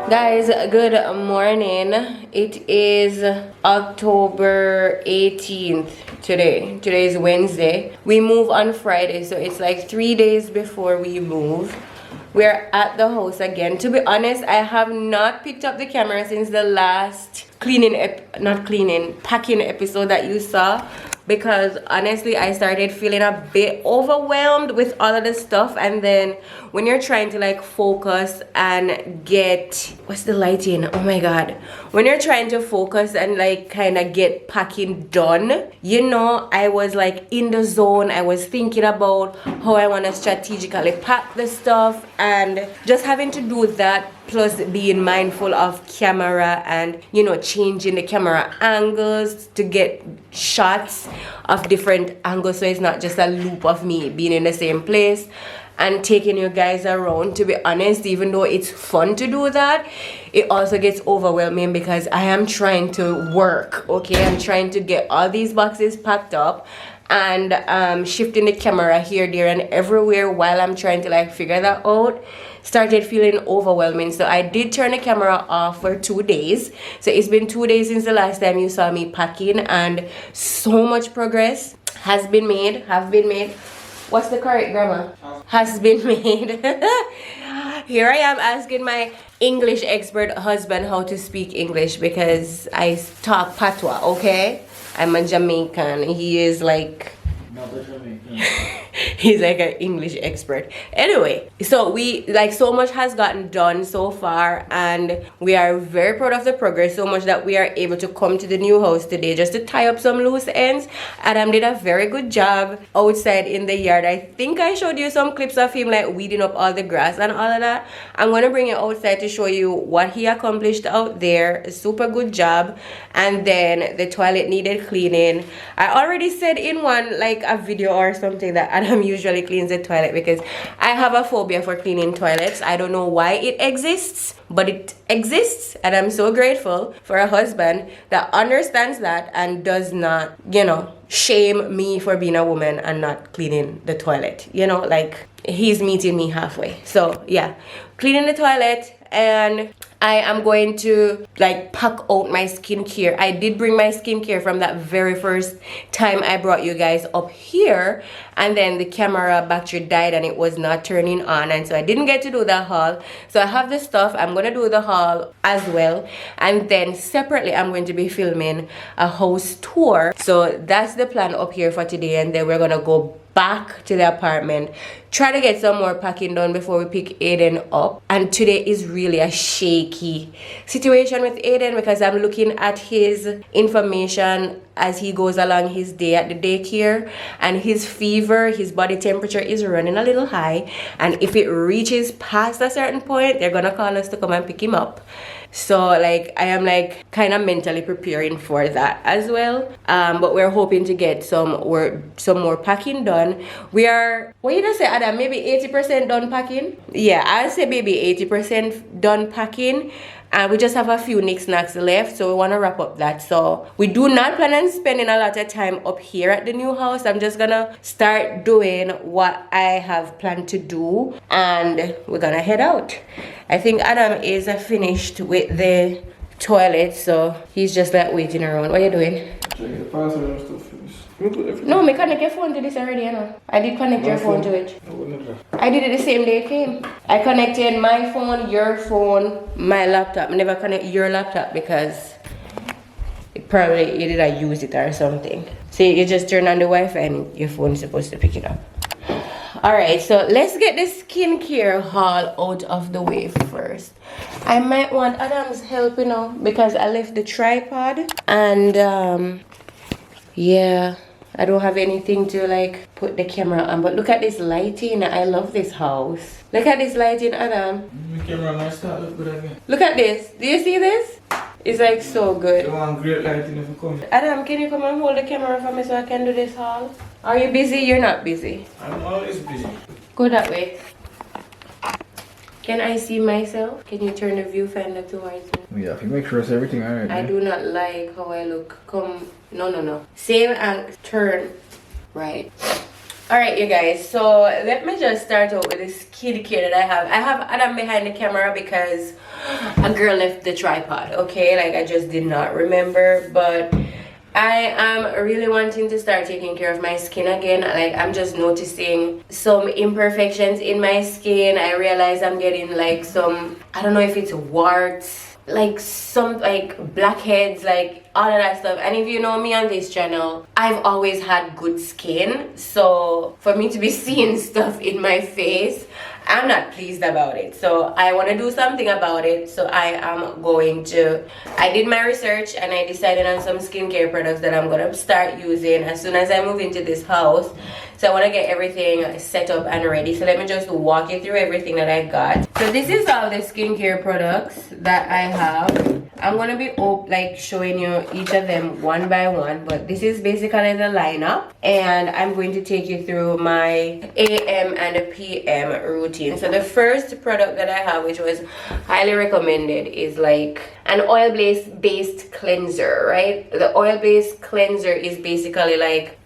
Guys, good morning. It is October 18th today. Today is Wednesday. We move on Friday, so it's like 3 days before we move. We're at the house again. To be honest, I have not picked up the camera since the last packing episode that you saw, because honestly I started feeling a bit overwhelmed with all of the stuff. And then when you're trying to like focus and get, what's the lighting, oh my god, when you're trying to focus and like kind of get packing done, you know, I was like in the zone. I was thinking about how I want to strategically pack the stuff, and just having to do that plus being mindful of camera and, you know, changing the camera angles to get shots of different angles, so it's not just a loop of me being in the same place and taking you guys around. To be honest, even though it's fun to do that, it also gets overwhelming because I am trying to work, okay? I'm trying to get all these boxes packed up and shifting the camera here, there, and everywhere while I'm trying to like figure that out started feeling overwhelming. So I did turn the camera off for 2 days. So it's been 2 days since the last time you saw me packing, and so much progress has been made, what's the correct grammar? Has been made. Here I am asking my English expert husband how to speak English, because I talk patois, okay? I'm a Jamaican. He is like he's like an English expert. Anyway, so we like, so much has gotten done so far, and we are very proud of the progress, so much that we are able to come to the new house today just to tie up some loose ends. Adam did a very good job outside in the yard. I think I showed you some clips of him like weeding up all the grass and all of that. I'm gonna bring you outside to show you what he accomplished out there. Super good job. And then the toilet needed cleaning. I already said in one like a video or something that Adam usually cleans the toilet, because I have a phobia for cleaning toilets. I don't know why it exists, but it exists, and I'm so grateful for a husband that understands that and does not, you know, shame me for being a woman and not cleaning the toilet. You know, like he's meeting me halfway. So yeah, cleaning the toilet. And I am going to like pack out my skincare. I did bring my skincare from that very first time I brought you guys up here, and then the camera battery died and it was not turning on, and so I didn't get to do the haul. So I have the stuff. I'm gonna do the haul as well, and then separately I'm going to be filming a house tour. So that's the plan up here for today, and then we're gonna go back to the apartment, try to get some more packing done before we pick Aiden up. And today is really a shaky situation with Aiden, because I'm looking at his information as he goes along his day at the daycare, and his fever, his body temperature is running a little high, and if it reaches past a certain point, they're gonna call us to come and pick him up. So like I am like kind of mentally preparing for that as well. But we're hoping to get some more packing done. We are, what you just say, Adam, maybe 80% done packing? Yeah, I'll say maybe 80% done packing. And we just have a few knickknacks left, so we want to wrap up that. So we do not plan on spending a lot of time up here at the new house. I'm just gonna start doing what I have planned to do, and we're gonna head out. I think Adam is finished with the toilet, so he's just like waiting around. What are you doing? No, me connect your phone to this already, you know. I did connect your phone to it. I did it the same day it came. I connected my phone, your phone, my laptop. I never connect your laptop because it probably you didn't use it or something. So you just turn on the Wi-Fi and your phone is supposed to pick it up. Alright, so let's get the skincare haul out of the way first. I might want Adam's help, you know, because I left the tripod, and yeah, I don't have anything to like put the camera on. But look at this lighting. I love this house. Look at this lighting, Adam. The camera might start look good again. Look at this. Do you see this? It's like so good. You want great lighting if you come. Adam, can you come and hold the camera for me so I can do this haul? Are you busy? You're not busy. I'm always busy. Go that way. Can I see myself? Can you turn the viewfinder towards me? Yeah, if you make sure it's everything alright. I do not like how I look. Come, no. Same and turn right. Alright, you guys, so let me just start out with the skincare that I have. I have Adam behind the camera because a girl left the tripod, okay? Like, I just did not remember, but I am really wanting to start taking care of my skin again. Like, I'm just noticing some imperfections in my skin. I realize I'm getting like some, I don't know if it's warts, like some like blackheads, like all of that stuff. And if you know me on this channel, I've always had good skin, so for me to be seeing stuff in my face, I'm not pleased about it. So I want to do something about it. So I am going to, I did my research and I decided on some skincare products that I'm going to start using as soon as I move into this house. So I want to get everything set up and ready. So let me just walk you through everything that I got. So this is all the skincare products that I have. I'm going to be like showing you each of them one by one, but this is basically the lineup, and I'm going to take you through my AM and PM routine. So the first product that I have, which was highly recommended, is like an oil-based cleanser, right? The oil-based cleanser is basically like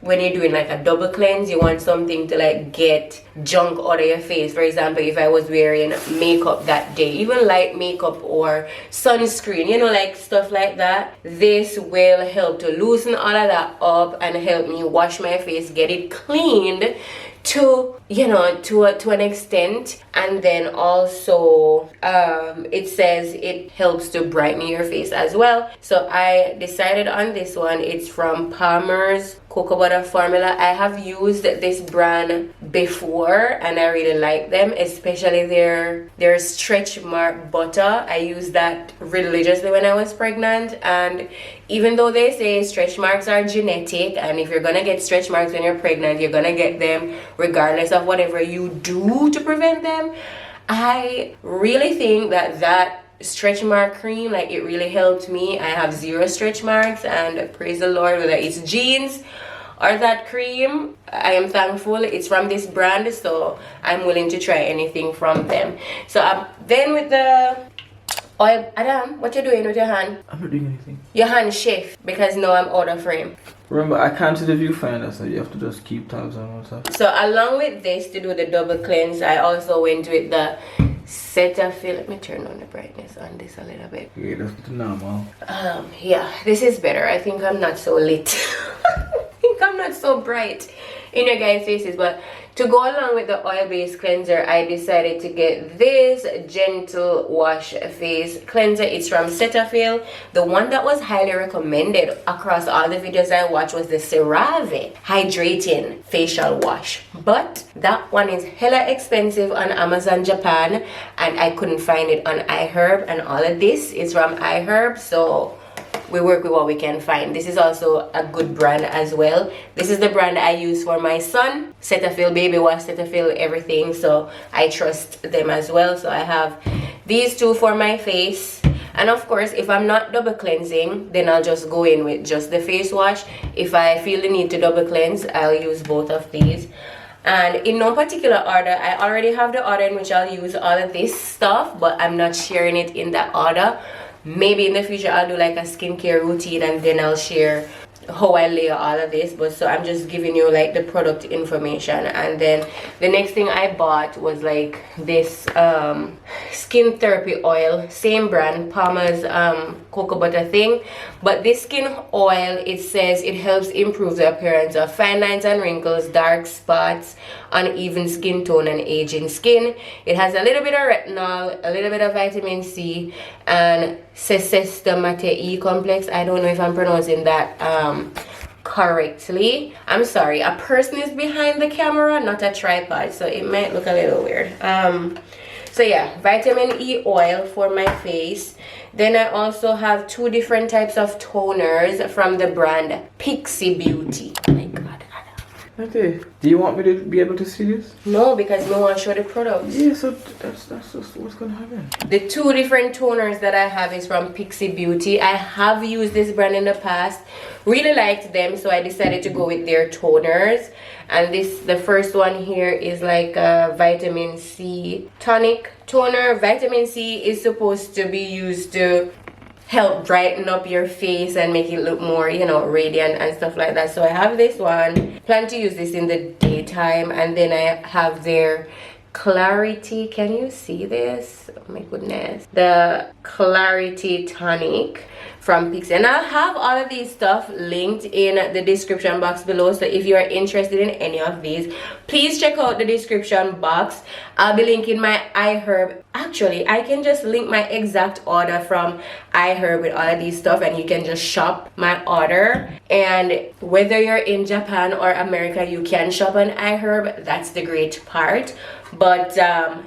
when you're doing like a double cleanse, you want something to like get junk out of your face. For example, if I was wearing makeup that day, even light makeup or sunscreen, you know, like stuff like that, this will help to loosen all of that up and help me wash my face, get it cleaned to, you know, to an extent. And then also it says it helps to brighten your face as well. So I decided on this one. It's from Palmer's Cocoa Butter Formula. I have used this brand before and I really like them, especially their stretch mark butter. I used that religiously when I was pregnant, and even though they say stretch marks are genetic, and if you're gonna get stretch marks when you're pregnant, you're gonna get them regardless of whatever you do to prevent them, I really think that stretch mark cream, like, it really helped me. I have 0 stretch marks, and praise the Lord, whether it's jeans or that cream, I am thankful it's from this brand, so I'm willing to try anything from them. So then with the oil, Adam, what you doing with your hand? I'm not doing anything. Your hand shift because now I'm out of frame. Remember, I can't see the viewfinder, so you have to just keep tabs on what's up. So along with this, to do the double cleanse, I also went with the Cetaphil. Let me turn on the brightness on this a little bit. Yeah, that's the normal. Yeah, this is better. I think I'm not so lit. I think I'm not so bright in your guys' faces, but to go along with the oil-based cleanser, I decided to get this gentle wash face cleanser. It's from Cetaphil. The one that was highly recommended across all the videos I watched was the CeraVe hydrating facial wash, but that one is hella expensive on Amazon Japan, and I couldn't find it on iHerb, and all of this is from iHerb, so we work with what we can find. This is also a good brand as well. This is the brand I use for my son. Cetaphil baby wash, Cetaphil everything, so I trust them as well. So I have these two for my face, and of course, if I'm not double cleansing, then I'll just go in with just the face wash. If I feel the need to double cleanse, I'll use both of these. And in no particular order, I already have the order in which I'll use all of this stuff, but I'm not sharing it in that order. Maybe in the future I'll do like a skincare routine, and then I'll share how I layer all of this. But so I'm just giving you like the product information. And then the next thing I bought was like this skin therapy oil, same brand, Palmer's cocoa butter thing, but this skin oil, it says it helps improve the appearance of fine lines and wrinkles, dark spots, uneven skin tone, and aging skin. It has a little bit of retinol, a little bit of vitamin C, and sesestomate E complex. I don't know if I'm pronouncing that correctly. I'm sorry, a person is behind the camera, not a tripod, so it might look a little weird. So yeah, vitamin E oil for my face. Then I also have 2 different types of toners from the brand Pixie Beauty. Oh my god. Okay. Do you want me to be able to see this? No, because no one showed the products. Yeah, so that's just what's gonna happen. The 2 different toners that I have is from Pixie Beauty. I have used this brand in the past, really liked them, so I decided to go with their toners. And the first one here is like a vitamin C tonic toner. Vitamin C is supposed to be used to help brighten up your face and make it look more, you know, radiant and stuff like that. So I have this one. Plan to use this in the daytime. And then I have their Clarity. Can you see this? Oh my goodness. The Clarity Tonic from Pixie, and I'll have all of these stuff linked in the description box below. So if you are interested in any of these, please check out the description box. I'll be linking my iHerb. Actually, I can just link my exact order from iHerb with all of these stuff, and you can just shop my order. And whether you're in Japan or America, you can shop on iHerb. That's the great part. But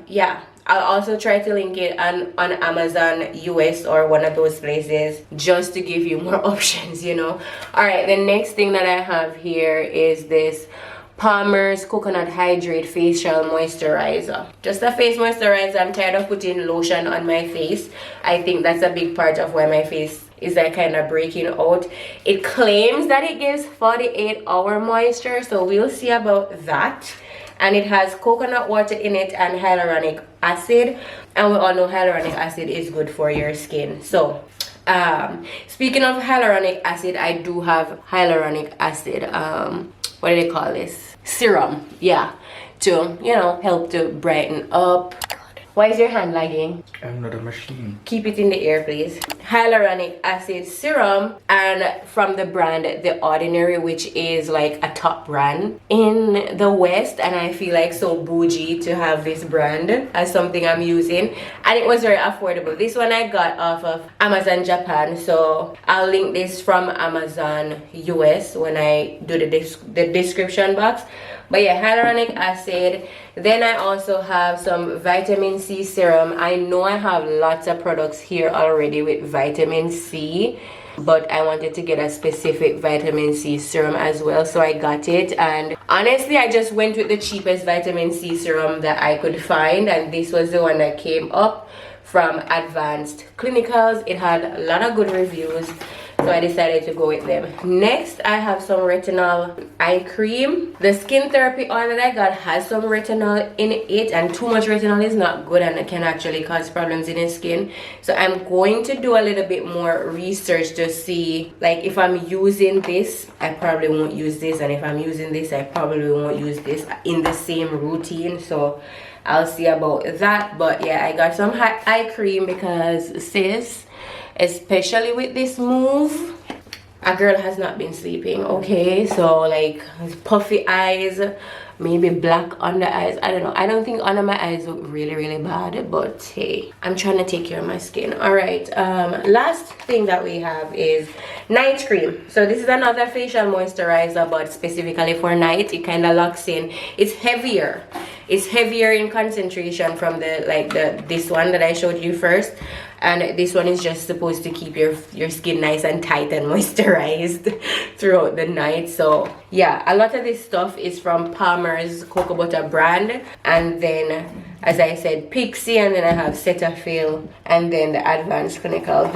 yeah, I'll also try to link it on Amazon US or one of those places, just to give you more options, you know. All right, the next thing that I have here is this Palmer's Coconut Hydrate Facial Moisturizer. Just a face moisturizer. I'm tired of putting lotion on my face. I think that's a big part of why my face is like kind of breaking out. It claims that it gives 48-hour moisture, so we'll see about that. And it has coconut water in it and hyaluronic acid, and we all know hyaluronic acid is good for your skin. So speaking of hyaluronic acid, I do have hyaluronic acid what do they call this, serum, yeah, to, you know, help to brighten up. Why is your hand lagging? I'm not a machine. Keep it in the air, please. Hyaluronic acid serum, and from the brand The Ordinary, which is like a top brand in the West, and I feel like so bougie to have this brand as something I'm using, and it was very affordable. This one I got off of Amazon Japan, so I'll link this from Amazon US when I do the description box. But yeah, hyaluronic acid. Then I also have some vitamin C serum. I know I have lots of products here already with vitamin C, but I wanted to get a specific vitamin C serum as well, so I got it. And honestly, I just went with the cheapest vitamin C serum that I could find, and this was the one that came up from Advanced Clinicals. It had a lot of good reviews, so I decided to go with them. Next, I have some retinol eye cream. The skin therapy oil that I got has some retinol in it, and too much retinol is not good and it can actually cause problems in your skin. So I'm going to do a little bit more research to see, like, if I'm using this, I probably won't use this, and if I'm using this, I probably won't use this in the same routine. So I'll see about that. But yeah, I got some eye cream because, sis, especially with this move, a girl has not been sleeping, okay? So like puffy eyes, maybe black under eyes, I don't know. I don't think under my eyes look really bad, but hey, I'm trying to take care of my skin. All right, last thing that we have is night cream. So this is another facial moisturizer, but specifically for night. It kind of locks in. It's heavier in concentration from this one that I showed you first, and this one is just supposed to keep your skin nice and tight and moisturized throughout the night. So yeah, a lot of this stuff is from Palmer's Cocoa Butter brand, and then, as I said, Pixie, and then I have Cetaphil, and then the Advanced Clinical.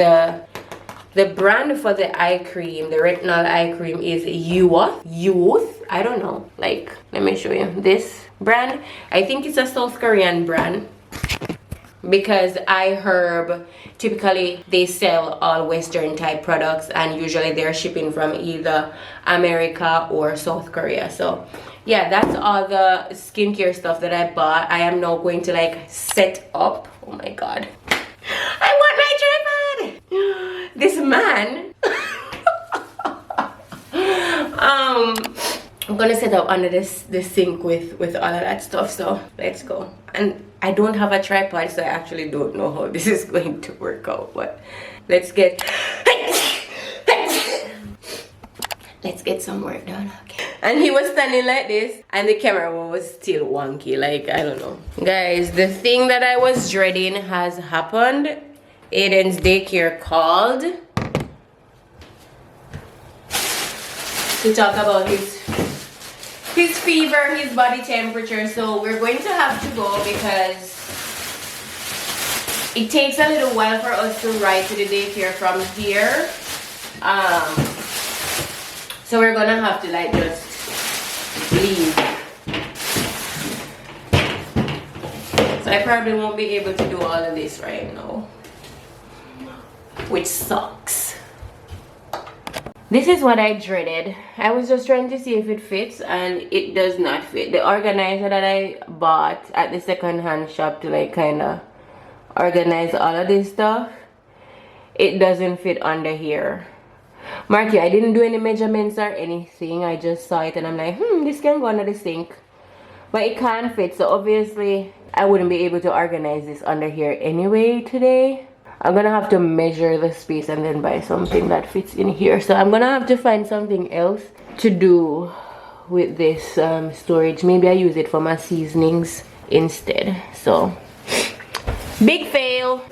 The brand for the eye cream, the retinol eye cream, is Youth. I don't know. Like, let me show you this brand. I think it's a South Korean brand, because iHerb, typically they sell all Western type products, and usually they're shipping from either America or South Korea. So yeah, that's all the skincare stuff that I bought. I am now going to like set up. Oh my god, I want my tripod. This man I'm gonna set up under the sink with all of that stuff. So let's go. And I don't have a tripod, so I actually don't know how this is going to work out, but let's get some work done. Okay. And he was standing like this, and the camera was still wonky, like, I don't know. Guys, the thing that I was dreading has happened. Aiden's daycare called to talk about his fever, his body temperature. So we're going to have to go, because it takes a little while for us to ride to the daycare from here. So we're gonna have to like just leave. So I probably won't be able to do all of this right now. which sucks. This is what I dreaded. I was just trying to see if it fits, and it does not fit. The organizer that I bought at the second-hand shop to like kind of organize all of this stuff, it doesn't fit under here. Mark you, I didn't do any measurements or anything. I just saw it and I'm like, this can go under the sink. But it can't fit, so obviously I wouldn't be able to organize this under here anyway today. I'm gonna have to measure the space and then buy something that fits in here. So I'm gonna have to find something else to do with this storage. Maybe I use it for my seasonings instead. So big fail.